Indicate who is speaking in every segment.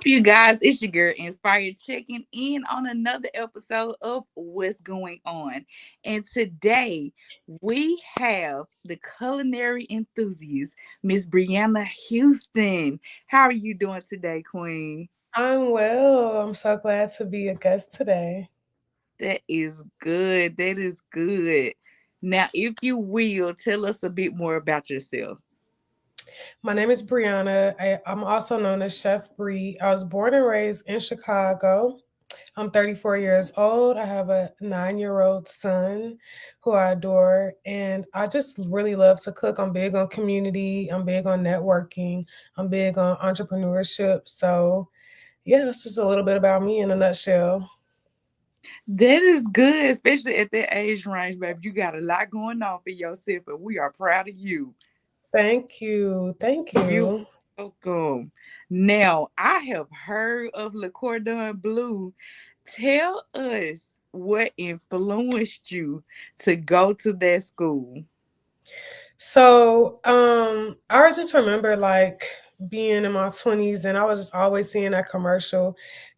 Speaker 1: you guys? It's your girl Inspired checking in on another episode of What's Going On. And today we have the culinary enthusiast, Miss Briana Houston. How are you doing today, Queen?
Speaker 2: I'm well. I'm so glad to be a guest today.
Speaker 1: That is good. That is good. Now, if you will, tell us a bit more about yourself.
Speaker 2: My name is Briana. I'm also known as Chef Bree. I was born and raised in Chicago. I'm 34 years old. I have a 9-year-old son who I adore, and I just really love to cook. I'm big on community, I'm big on networking, I'm big on entrepreneurship. So, yeah, that's just a little bit about me in a nutshell.
Speaker 1: That is good, especially at that age range, baby. You got a lot going on for yourself, and we are proud of you.
Speaker 2: Thank you. Thank
Speaker 1: You
Speaker 2: you.
Speaker 1: welcome. Now, I have heard of Le Cordon Bleu. Tell us what influenced you to go to that school.
Speaker 2: I just remember like being in my 20s and I was just always seeing that commercial.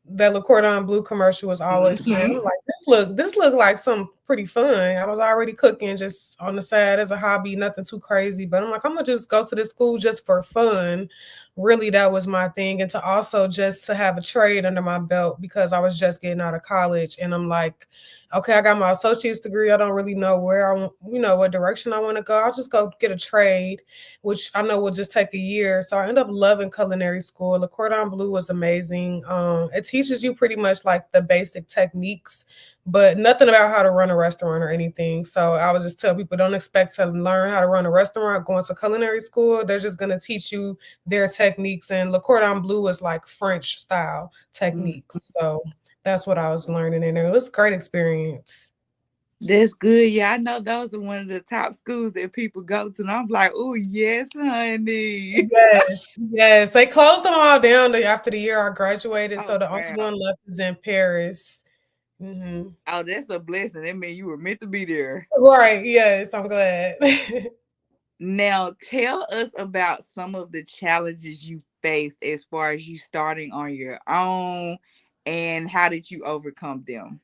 Speaker 2: That Le Cordon Bleu commercial was always playing. I'm
Speaker 1: Mhm.
Speaker 2: like, this look like something pretty fun. I was already cooking just on the side as a hobby, nothing too crazy. But I'm like, I'm gonna just go to this school just for fun. Really, that was my thing. And to also just to have a trade under my belt because I was just getting out of college. And I'm like, okay, I got my associate's degree. I don't really know where I want, what direction I want to go. I'll just go get a trade, which I know will just take a year. So I end up loving culinary school. Le Cordon Bleu was amazing. It teaches you pretty much like the basic techniques, but nothing about how to run a restaurant or anything. So I would just tell people don't expect to learn how to run a restaurant going to culinary school. They're just going to teach you their techniques. And Le Cordon Bleu is like French style techniques. So that's what I was learning in there. It was a great experience.
Speaker 1: That's good. Yeah, I know those are one of the top schools that people go to. And I'm like, oh, yes, honey.
Speaker 2: Yes, yes. They closed them all down after the year I graduated,
Speaker 1: Oh,
Speaker 2: so the only
Speaker 1: wow.
Speaker 2: one left is in Paris.
Speaker 1: Oh, that's a blessing. That means you were meant to be there.
Speaker 2: Right, yes, I'm glad.
Speaker 1: Now, tell us about some of the challenges you faced as far as you starting on your own and how did you overcome them?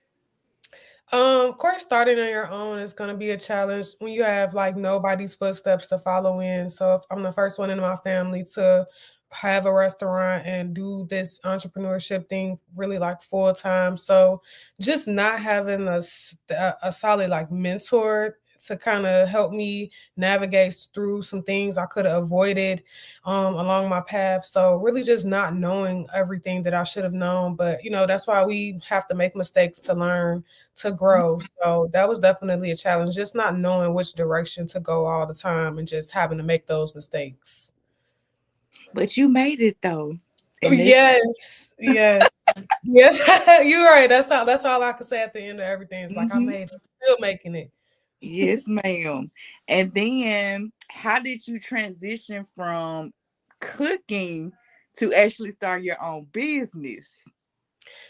Speaker 2: Of course, starting on your own is going to be a challenge when you have like nobody's footsteps to follow in. So if I'm the first one in my family to have a restaurant and do this entrepreneurship thing really like full time. So just not having a solid like mentor to kind of help me navigate through some things I could have avoided along my path. So really just not knowing everything that I should have known. But that's why we have to make mistakes to learn, to grow. So that was definitely a challenge, just not knowing which direction to go all the time and just having to make those mistakes.
Speaker 1: But you made it though.
Speaker 2: Oh,
Speaker 1: And that's
Speaker 2: yes, yes, yes. You're right. That's all I can say at the end of everything. It's like I
Speaker 1: mhm.
Speaker 2: made it, still making it.
Speaker 1: Yes, ma'am. And then how did you transition from cooking to actually start your own business?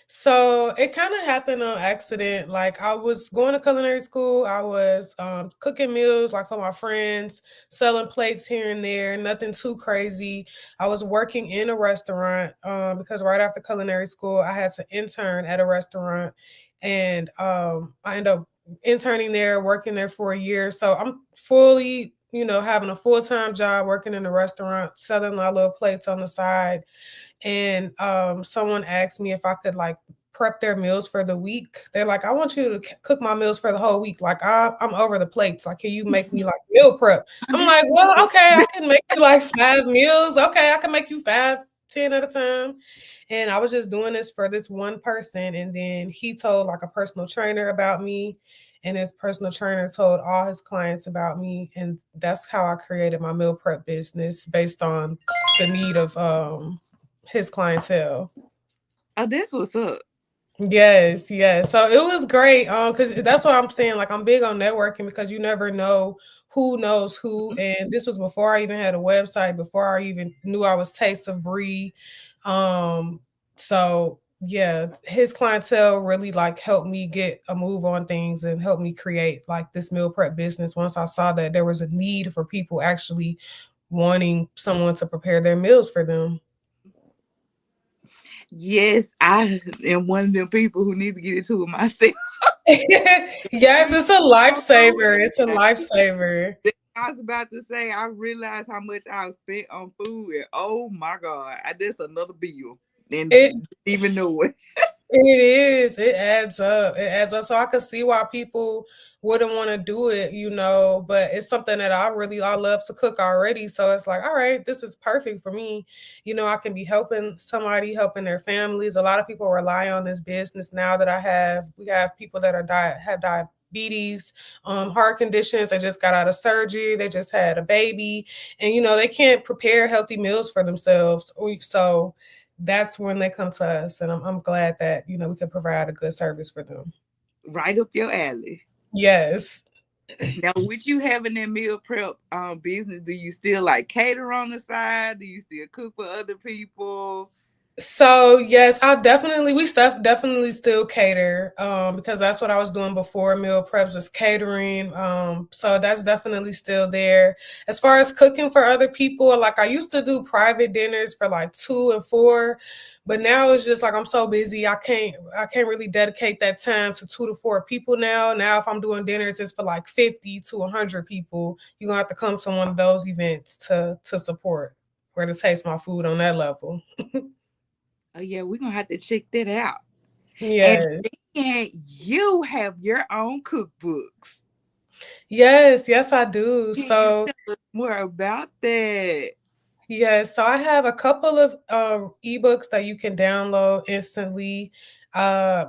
Speaker 2: So it kind of happened on accident. Like I was going to culinary school. I was cooking meals like for my friends, selling plates here and there, nothing too crazy. I was working in a restaurant because right after culinary school, I had to intern at a restaurant, and I ended up interning there, working there for a year. So I'm fully, having a full time job working in a restaurant, selling my little plates on the side, and someone asked me if I could like prep their meals for the week. They're like, I want you to cook my meals for the whole week. Like I'm over the plates. Like, can you make me like meal prep? I'm
Speaker 1: That's
Speaker 2: like,
Speaker 1: so
Speaker 2: well,
Speaker 1: good.
Speaker 2: okay, I can make you like 5 meals. Okay, I can make you 5, 10 at a time. And I was just doing this for this one person. And then he told like a personal trainer about me. And his personal trainer told all his clients about me. And that's how I created my meal prep business based on the need of his clientele.
Speaker 1: Oh, that's what's up.
Speaker 2: Yes, yes. So it was great. Because that's what I'm saying. Like I'm big on networking because you never know who knows who. And this was before I even had a website, before I even knew I was Taste of Brie. Um, so yeah, his clientele really like helped me get a move on things and helped me create like this meal prep business once I saw that there was a need for people actually wanting someone to prepare their meals for them.
Speaker 1: Yes, I am one of them people who need to get into it myself.
Speaker 2: Yes, it's a lifesaver. It's a lifesaver.
Speaker 1: I was about to say, I realized how much I've spent on food, and oh my god, that's another bill, and
Speaker 2: It
Speaker 1: didn't even know it.
Speaker 2: It is. It adds up. It adds up. So I could see why people wouldn't want to do it, but it's something that I love to cook already. So it's like, all right, this is perfect for me. I can be helping somebody, helping their families. A lot of people rely on this business now that I have. We have people that have diabetes, heart conditions. They just got out of surgery. They just had a baby, and they can't prepare healthy meals for themselves. So that's when they come to us, and I'm glad that we can provide a good service for them.
Speaker 1: Right up your alley.
Speaker 2: Yes.
Speaker 1: Now, with you having that meal prep business, do you still like cater on the side? Do you still cook for other people?
Speaker 2: So yes, we stuff definitely still cater, because that's what I was doing before meal preps was catering. So that's definitely still there. As far as cooking for other people, like I used to do private dinners for like 2 and 4, but now it's just like I'm so busy, I can't really dedicate that time to 2 to 4 people now. Now if I'm doing dinners, it's for like 50 to 100 people. You're gonna have to come to one of those events to support or to taste my food on that level.
Speaker 1: Oh yeah, we're gonna have to check that out. And
Speaker 2: Yes.
Speaker 1: then you have your own cookbooks.
Speaker 2: Yes, yes, I do.
Speaker 1: Can you
Speaker 2: So,
Speaker 1: tell us more about that?
Speaker 2: yes, so I have a couple of ebooks that you can download instantly.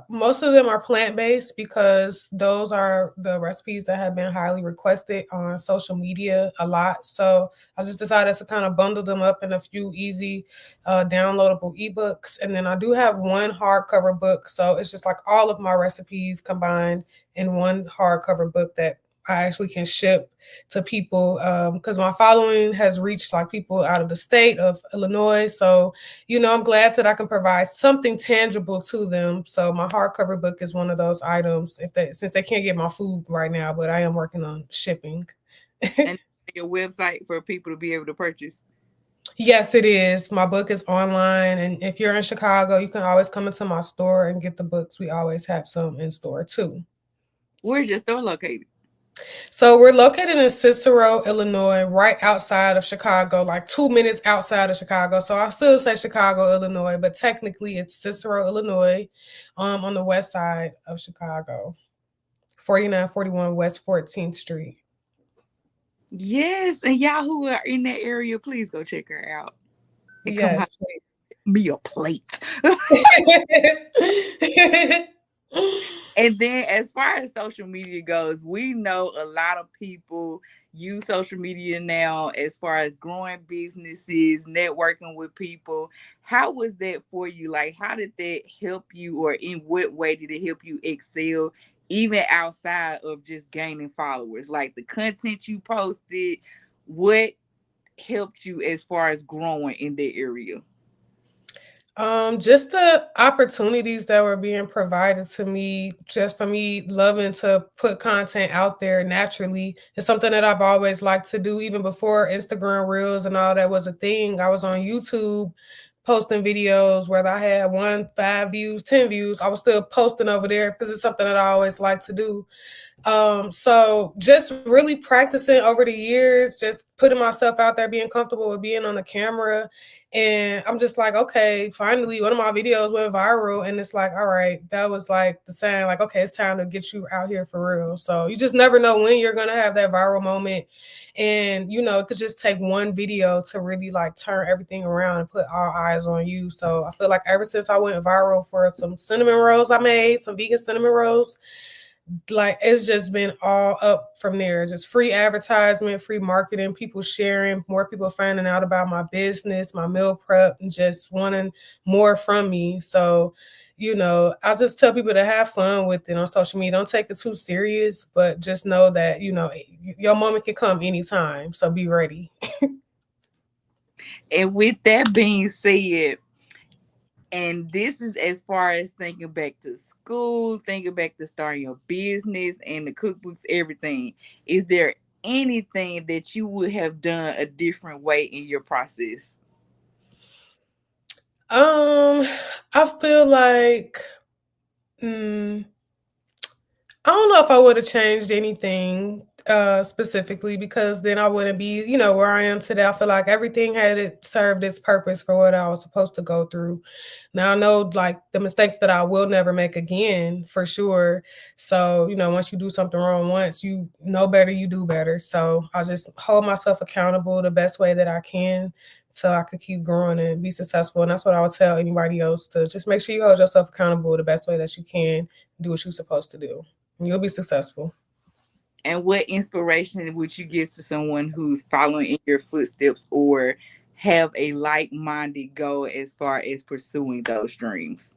Speaker 2: Most of them are plant-based because those are the recipes that have been highly requested on social media a lot. So I just decided to kind of bundle them up in a few easy downloadable ebooks. And then I do have one hardcover book. So it's just like all of my recipes combined in one hardcover book that I actually can ship to people, because my following has reached like people out of the state of Illinois. So, I'm glad that I can provide something tangible to them. So my hardcover book is one of those items if they since they can't get my food right now, but I am working on shipping.
Speaker 1: And your website for people to be able to purchase.
Speaker 2: Yes, it is. My book is online, and if you're in Chicago, you can always come into my store and get the books. We always have some in store too.
Speaker 1: Where's your store located?
Speaker 2: So we're located in Cicero, Illinois, right outside of Chicago, like 2 minutes outside of Chicago. So I still say Chicago, Illinois, but technically it's Cicero, Illinois, on the west side of Chicago, 4941 West 14th Street.
Speaker 1: Yes, and y'all who are in that area, please go check her out and come have
Speaker 2: Yes, please.
Speaker 1: me a plate. And then, as far as social media goes, we know a lot of people use social media now as far as growing businesses, networking with people. How was that for you? Like, how did that help you, or in what way did it help you excel, even outside of just gaining followers? Like the content you posted, what helped you as far as growing in that area?
Speaker 2: Just the opportunities that were being provided to me, just for me loving to put content out there naturally. It's something that I've always liked to do, even before Instagram Reels and all that was a thing. I was on YouTube posting videos, whether I had 1, 5 views, 10 views, I was still posting over there because it's something that I always like to do. So just really practicing over the years, just putting myself out there, being comfortable with being on the camera. And I'm just like, okay, finally one of my videos went viral. And it's like, all right, that was like the sign, like, okay, it's time to get you out here for real. So you just never know when you're gonna have that viral moment. And it could just take one video to really like turn everything around and put all eyes on you. So I feel like ever since I went viral for some cinnamon rolls I made, some vegan cinnamon rolls, like it's just been all up from there. Just free advertisement, free marketing, people sharing, more people finding out about my business, my meal prep, and just wanting more from me. So, I just tell people to have fun with it on social media. Don't take it too serious, but just know that, your moment can come anytime. So be ready.
Speaker 1: And with that being said, and this is as far as thinking back to school, thinking back to starting your business and the cookbooks, everything. Is there anything that you would have done a different way in your process?
Speaker 2: Um, I feel like mm, I don't know if I would have changed anything specifically because then I wouldn't be, where I am today. I feel like everything had it served its purpose for what I was supposed to go through. Now I know like the mistakes that I will never make again for sure. So, once you do something wrong once, you know better, you do better. So I just hold myself accountable the best way that I can so I could keep growing and be successful. And that's what I would tell anybody else to just make sure you hold yourself accountable the best way that you can, do what you're supposed to do. You'll be successful.
Speaker 1: And what inspiration would you give to someone who's following in your footsteps or have a like-minded goal as far as pursuing those dreams?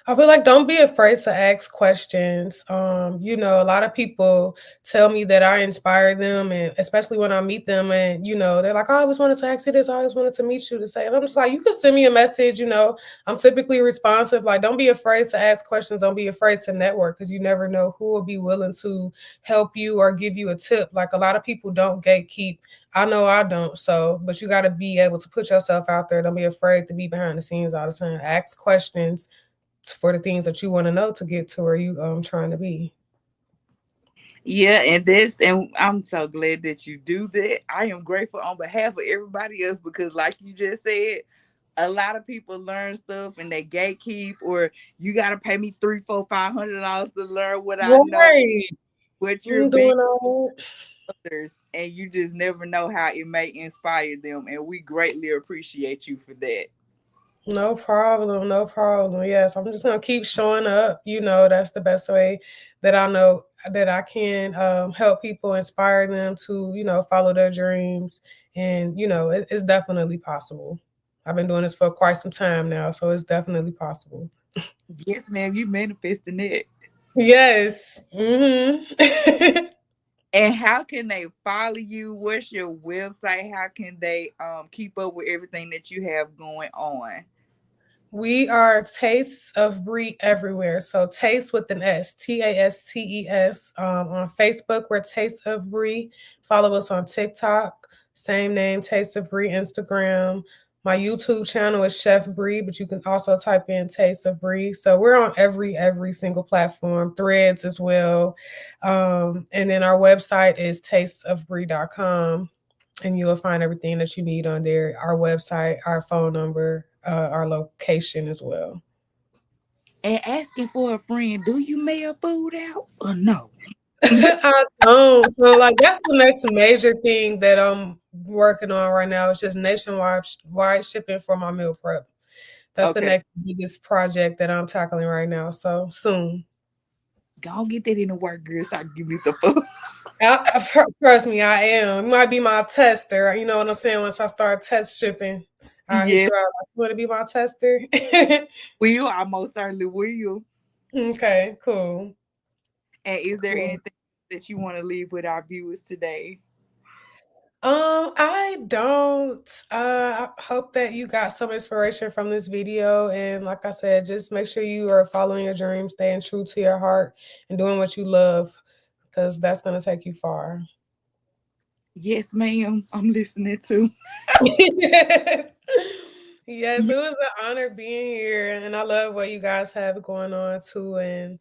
Speaker 2: I feel like don't be afraid to ask questions. A lot of people tell me that I inspire them, and especially when I meet them, and they're like, "I always wanted to ask you this. I always wanted to meet you to say." And I'm just like, "You can send me a message." I'm typically responsive. Like, don't be afraid to ask questions. Don't be afraid to network because you never know who will be willing to help you or give you a tip. Like a lot of people don't gatekeep. I know I don't. So, but you got to be able to put yourself out there. Don't be afraid to be behind the scenes all the time. Ask questions for the things that you want to know to get to where you trying to be.
Speaker 1: Yeah, and I'm so glad that you do that. I am grateful on behalf of everybody else because, like you just said, a lot of people learn stuff and they gatekeep, or you got to pay me $300, $400, $500 to learn what I know,
Speaker 2: Right.
Speaker 1: what you're
Speaker 2: I'm
Speaker 1: being
Speaker 2: doing all that.
Speaker 1: others, and you just never know how it may inspire them. And we greatly appreciate you for that.
Speaker 2: No problem. No problem. Yes, I'm just gonna keep showing up. That's the best way that I know that I can help people, inspire them to follow their dreams, and it's definitely possible. I've been doing this for quite some time now, so it's definitely possible.
Speaker 1: Yes, ma'am, you manifesting it.
Speaker 2: Yes.
Speaker 1: And how can they follow you? What's your website? How can they keep up with everything that you have going on?
Speaker 2: We are Tastes of Brie everywhere. So taste with an S, TASTES. On Facebook, we're Taste of Brie. Follow us on TikTok, same name, Taste of Brie. Instagram. My YouTube channel is Chef Brie, but you can also type in Taste of Brie. So we're on every single platform, Threads as well. And then our website is tastesofbrie.com, and you'll find everything that you need on there, our website, our phone number, our location as well.
Speaker 1: And asking for a friend, do you mail food out or no?
Speaker 2: I don't. So like that's the next major thing that I'm working on right now. It's just nationwide wide shipping for my meal prep. That's the
Speaker 1: Okay,
Speaker 2: next biggest project that I'm tackling right now. So soon.
Speaker 1: go get that in the work, girl. So I can give me some food.
Speaker 2: Trust me, I am. You might be my tester. You know what I'm saying? Once I start test shipping, I'll hit
Speaker 1: Yes,
Speaker 2: you out. Like, you want to be my tester?
Speaker 1: will. I most certainly will.
Speaker 2: Okay, cool.
Speaker 1: And is there
Speaker 2: Cool.
Speaker 1: anything that you want to leave with our viewers today?
Speaker 2: I don't. I hope that you got some inspiration from this video. And like I said, just make sure you are following your dreams, staying true to your heart, and doing what you love, because that's gonna take you far.
Speaker 1: Yes, ma'am. I'm listening to.
Speaker 2: Yes, it was an honor being here, and I love what you guys have going on too, and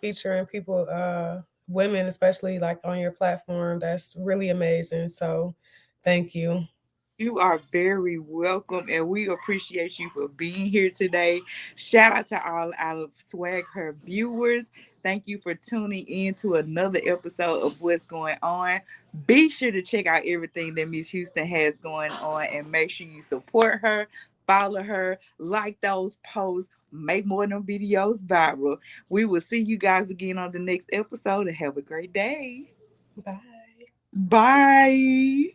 Speaker 2: featuring people, women especially, like on your platform. That's really amazing. So, thank you.
Speaker 1: You are very welcome, and we appreciate you for being here today. Shout out to all our Swag Her viewers. Thank you for tuning in to another episode of What's Going On. Be sure to check out everything that Miss Houston has going on and make sure you support her, follow her, like those posts, make more of them videos viral. We will see you guys again on the next episode and have a great day.
Speaker 2: Bye.
Speaker 1: Bye.